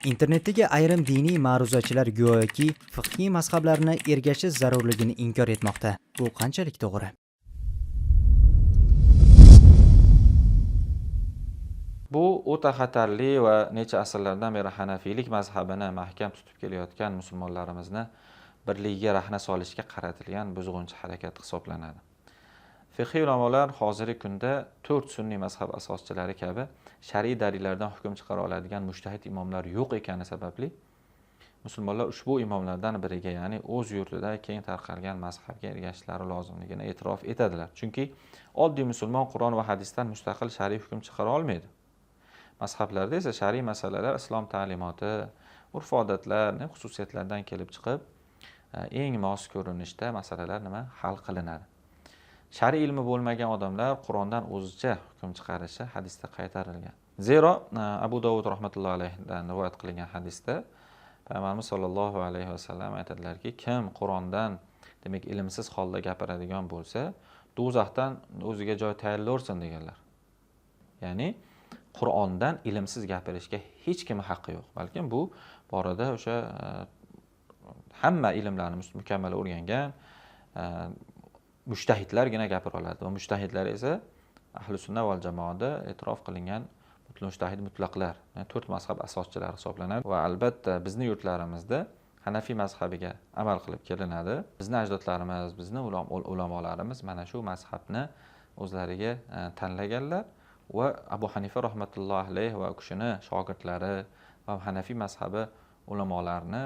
Internetdagi ayrim diniy ma'ruzachilar go'yoki fiqhiy mazhablarni ergashish zarurligini inkor etmoqda. Bu qanchalik to'g'ri? Bu o'ta xatarli va necha asrlardan beri Hanafiylik mazhabini mahkam tutib kelayotgan musulmonlarimizni birligiga rahna solishga qaratilgan buzg'unchi harakat hisoblanadi. Fiqhiy ulamolar hozirgi kunda 4 sunniy mazhab asoschilari kabi shar'iy dalillardan hukm chiqara oladigan mujtahid imomlar yo'q ekani sababli musulmonlar ushbu imomlardan biriga, ya'ni o'z yurtida keng tarqalgan mazhabga ergashishlari lozimligini e'tirof etadilar. Chunki oddiy musulmon Qur'on va hadisdan mustaqil shar'iy hukm chiqara olmaydi. Mazhablarda esa shar'iy masalalar islom ta'limoti, urf-odatlar, xususiyatlardan kelib chiqib, eng mos ko'rinishda masalalar hal qilinadi. Shar'iy ilmi bo'lmagan odamlar Qur'ondan o'zicha hukm chiqarishi hadisda qaytarilgan. Zero Abu Dovud rahmatullohi alayhidan rivoyat qilingan hadisda Payg'ambarimiz sollallohu alayhi vasallam aytadilarki, kim Qur'ondan, demak, ilmsiz holda gapiradigan bo'lsa, do'zaxdan o'ziga joy tayyorlasin deganlar. Ya'ni Qur'ondan ilmsiz gapirishga hech kim haqqi yo'q. Balkim bu borada o'sha hamma ilmlarni mukammal o'rgangan mujtahidlargina gapira oladi. Va mujtahidlar esa ahli sunna val jamoada e'tirof qilingan mujtahid mutlaqlar, 4 mazhab asoschilari hisoblanadi. Va albatta bizning yurtlarimizda Hanafiy mazhabiga amal qilib kelinadi. Bizning ajdodlarimiz, bizning ulamolarimiz mana shu mazhabni o'zlariga tanlaganlar va Abu Hanifa rahmatullohi alayhi va kishini shogirdlari va Hanafiy mazhabi ulamolarini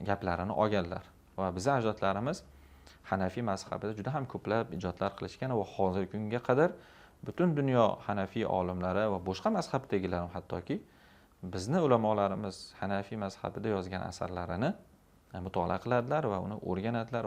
gaplarini olganlar. Va bizning ajdodlarimiz Hanafiy mazhabida juda ham ko'plab ijodlar qilishgan va hozirgi kunga qadar butun dunyo Hanafiy olimlari va boshqa mazhabdagilar ham hattoki bizning ulamolarimiz Hanafiy mazhabida yozgan asarlarini mutolaa qiladilar va uni o'rganadilar